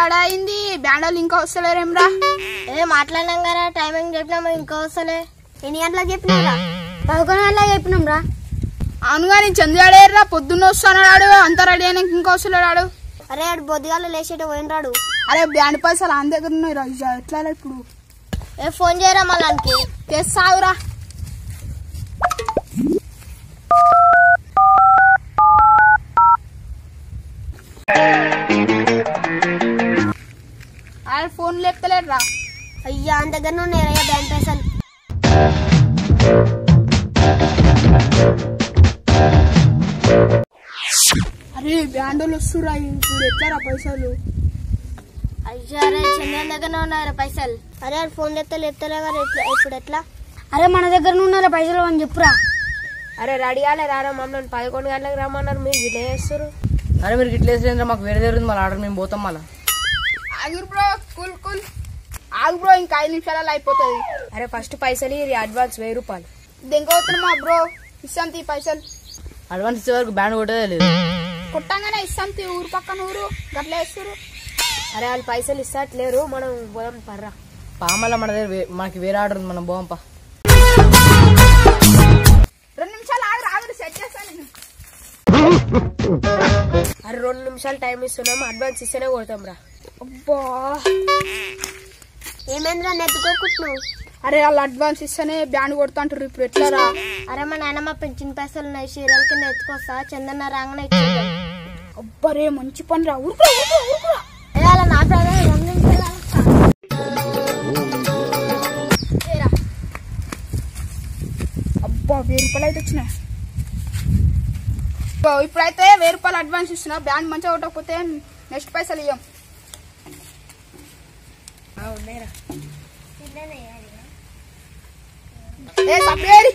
Ready అయింది. బ్యాండోలు ఇంకా వస్తలేరేమ్రా? మాట్లాడినాం కదా, టైమింగ్ చెప్పినాము, ఇంకా వస్తలే. ఎన్ని గంటలకు చెప్పినా? 11 గంటలకు చెప్పినాం రా. అవునుగా నీ చంద్రుడా పొద్దున్న వస్తున్నాడు, అంత రెడీ అయినాక ఇంకా వస్తలేడు. అరే ఆడు బొద్దుగాలు లేచేట పోయినరాడు. అరే బ్యాండ్ పైసలు ఆయన దగ్గర ఉన్నాయి రా. ఎట్లా ఇప్పుడు? ఫోన్ చేయరా మళ్ళీ తెస్తావురా. ఆయన ఫోన్ లేపుతలేడు రా. అయ్యా ఆయన దగ్గర ఉన్నాయా బ్యాండ్ పైసలు? అరే బ్యాండోలు వస్తురా, ఇప్పుడు ఎట్లారా పైసలు? అయ్యా అరే చంద్రన్ దగ్గర ఉన్నారా పైసలు? అరే ఆడు ఫోన్ లేపుతలే కదా, ఇప్పుడు ఎట్లా? అరే మన దగ్గర ఉన్నారా పైసలు అని చెప్పురా. అరే రెడీ కాలే రారా, మమ్మల్ని 11 గంటలకు రమ్మన్నారు, మీరు ఇట్లా చేస్తారు. అరే మీరు ఇట్లా వేసేంద్ర, మాకు వేరే దగ్గర మళ్ళీ ఆర్డర్ మేము పోతాం. మళ్ళీ ఆగురు బ్రో, కూల్ కూల్ ఆగు బ్రో, ఇంకా 5 నిమిషాలలో అయిపోతుంది. అరే ఫస్ట్ పైసలు ఇది అడ్వాన్స్ 1000 రూపాయలు. దెంగవుతున్నా బ్రో, ఇస్తాం తీ పైసలు. అడ్వాన్స్ ఇచ్చే వరకు బ్యాండ్ కొట్టేదే లేదు. కొట్టంగానే ఇస్తాం తీ, ఊరు పక్కన ఊరు గట్లా వేస్తారు. అరే వాళ్ళు పైసలు ఇస్తట్లేరు, మనం పోదాం పర్రా. మళ్ళీ మన దగ్గర మనకి వేరే ఆర్డర్ ఉంది, మనం పోంపా. 2 నిమిషాలు ఆగురు సెట్ చేస్తాను నేను. అరే 2 నిమిషాలు టైం ఇస్తున్నాం, అడ్వాన్స్ ఇస్తేనే కొడతాం రా. అబ్బా ఏమైందిరా నెత్తుకోకుంటున్నావు? అరే వాళ్ళు అడ్వాన్స్ ఇస్తేనే బ్యాండ్ కొడతా అంటారు, ఇప్పుడు ఎట్లారా? అరే మా నాన్నమ్మ పెంచిన పైసలు ఉన్నాయి, చీరల కింద ఎత్తుకొస్తా, చందన్న రాగానే ఇచ్చేద్దాం. అబ్బరే మంచి పని రా. ఊరుకురా ఊరుకురా. అలా నా ప్రాణం 2 నిమిషాలు. అబ్బా 1000 రూపాయలు అయితే వచ్చినాయి. ఇప్పుడైతే 1000 రూపాయలు అడ్వాన్స్ ఇస్తున్నా, బ్యాండ్ మంచిగా కొట్టకపోతే నెక్స్ట్ పైసలు ఇవ్వం. ఏ సపరేడి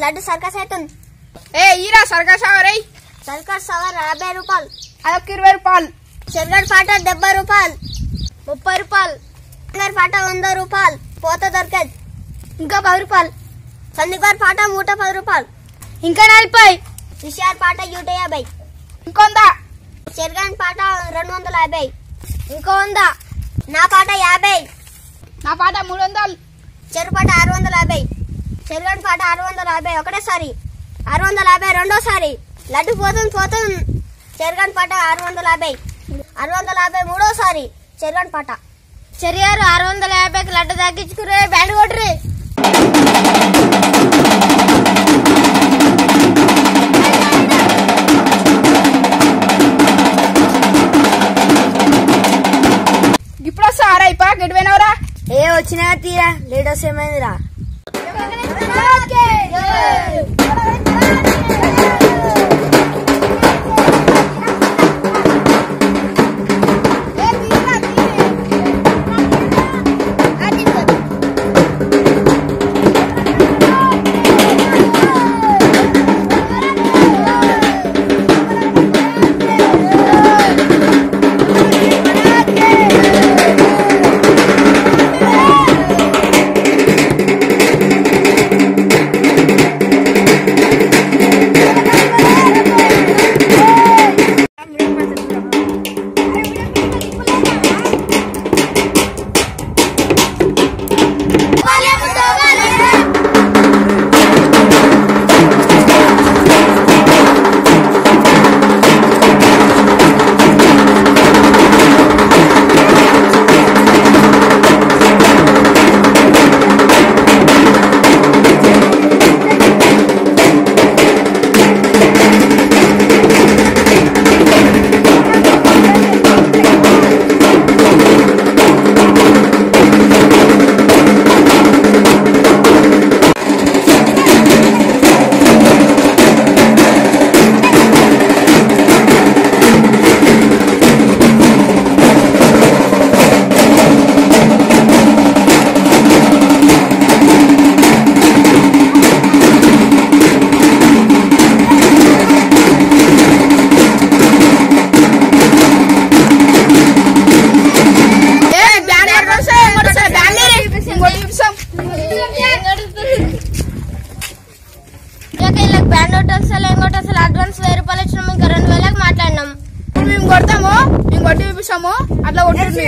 లడ్డు సర్కస్ అవుతుంది. ఏ ఈరా సర్కస్ అవరై. సర్కస్ సవర్ 50 రూపాయలు. అదొక 20 రూపాయలు. చెరగడ పాట 70 రూపాయలు. 30 రూపాయలు. గారి పాట 100 రూపాయలు. పోత దొరకదు. ఇంకా 10 రూపాయలు. సందిగారి పాట 110 రూపాయలు. ఇంకా 40. విషయార్ పాట 150. ఇంకొంద. చెరగన్ పాట 250. ఇంకో 100. నా పాట 50. నా పాట 300. చెరు పాట 650. చెరగన్ పాట 650 ఒకటేసారి. 650 రెండోసారి. లడ్డు పోతుంది. చెరగన్ పాట 650. 650 మూడోసారి. చెరగన్ పాట. చెరియారు 650కి లడ్డు తగ్గించుకురే, బ్యాండ్ కొట్టురే. ఇప్పుడు వస్తారా ఇప్ప గెడిపోయినవరా? ఏ వచ్చినా తీరా, లేడర్స్ ఏమైందిరా? చేస్తాము అట్లా కొట్టుంది.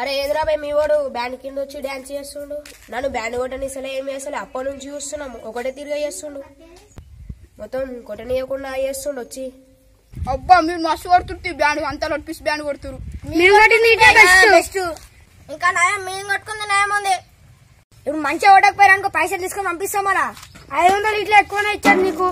అరే ఎదురాబాయ్ మీ వాడు బ్యాండ్ కింద వచ్చి డాన్స్ చేస్తుండు. నన్ను బ్యాండ్ కొట్టనిసలే ఏం చేస్తలే. అప్పటి నుంచి చూస్తున్నాము ఒకటే తిరిగా చేస్తుండు. మొత్తం కొట్టనీయకుండా చేస్తుండు వచ్చి. అబ్బా మీరు మస్తు కొడుతుంది బ్యాండ్ అంతా లొట్పిసి బ్యాండ్ కొడుతురు. ఇంకా నయం మేము కొట్టుకుంది నయం ఉంది. ఇప్పుడు మంచిగా ఓడకపోయారనుకో పైసలు తీసుకొని పంపిస్తాం. అలా 500 ఇట్లా ఎక్కువనే ఇచ్చారు నీకు.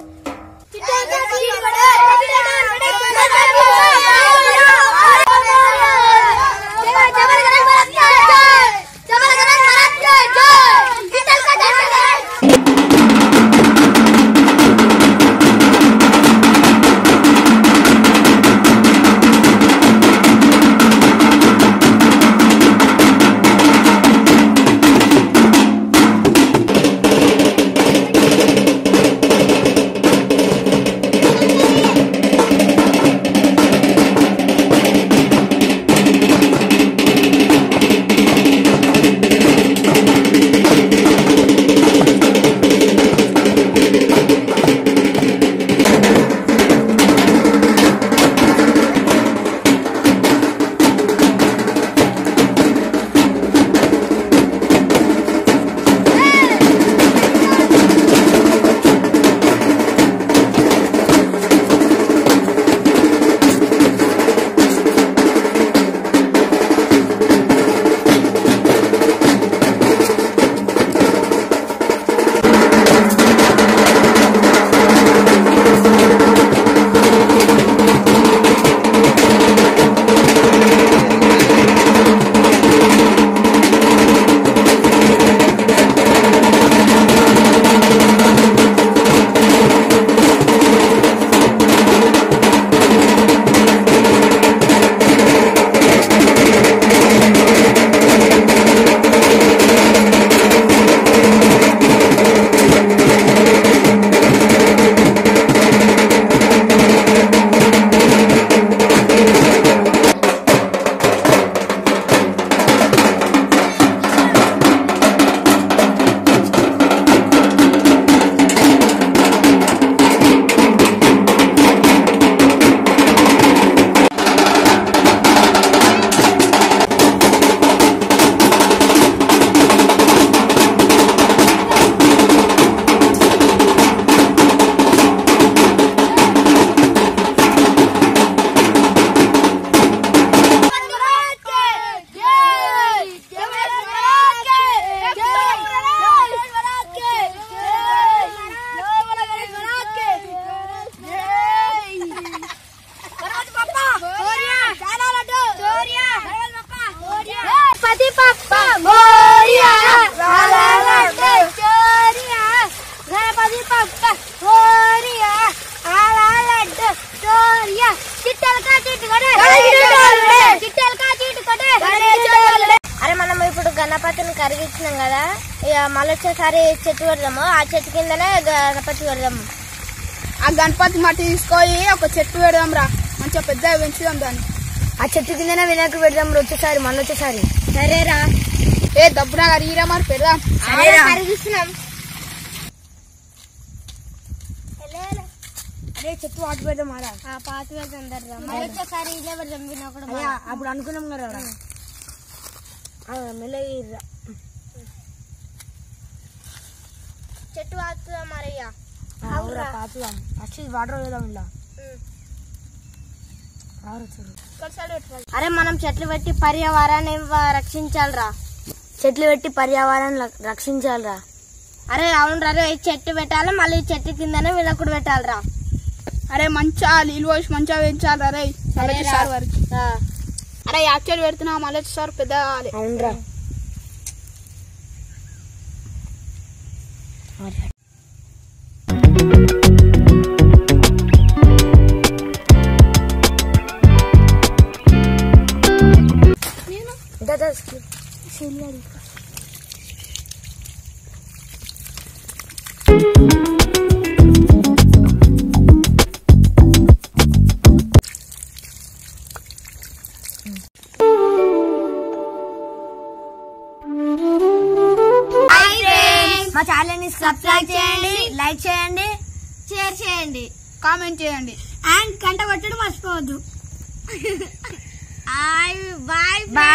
మళ్ళీ వచ్చేసారి చెట్టు పెడదాము. ఆ చెట్టు కిందనే గణపతి పెడదాము. ఆ గణపతి మట్టి తీసుకొని ఒక చెట్టు పెడదాం రా, మంచిగా పెద్దగా పెంచుదాం దాన్ని. ఆ చెట్టు కిందనే వినాయకుడు పెడదాం వచ్చేసారి మళ్ళీ వచ్చేసారి. సరేరా. ఏ దబ్బునా కరిగిరా మరి పెడదాం. కరిగిస్తున్నాం. అదే చెట్టు పాటు పెడదాం అలా పాత పెడదాం. మళ్ళీ వచ్చేసారి ఇదే పెడదాం వినాయకుడు. అప్పుడు అనుకున్నాం కదా మెల్లగా చెట్టు పాతుదా మరయ్యా. పాతుదాం ఫస్ట్ వాటర్ వేద్దాం ఇలా. అరే మనం చెట్లు పెట్టి పర్యావరణాన్ని రక్షించాలరా. చెట్లు పెట్టి పర్యావరణాన్ని రక్షించాలరా. అరే అవునరా. రే చెట్టు పెట్టాలి, మళ్ళీ చెట్టు కిందనే వినాయకుడు పెట్టాలరా. అరే మంచిగా నీళ్ళు పోసి మంచిగా పెంచాలి రే మళ్ళీ సార్ వారికి. అరే యాక్చువల్ పెడుతున్నా మళ్ళీ సార్ పెద్ద కావాలి. అవునరా. మా ఛానల్ ని సబ్స్క్రైబ్ చేయండి, లైక్ చేయండి, షేర్ చేయండి, కామెంట్ చేయండి అండ్ గంట కొట్టడం మర్చిపోవద్దు. Bye bye.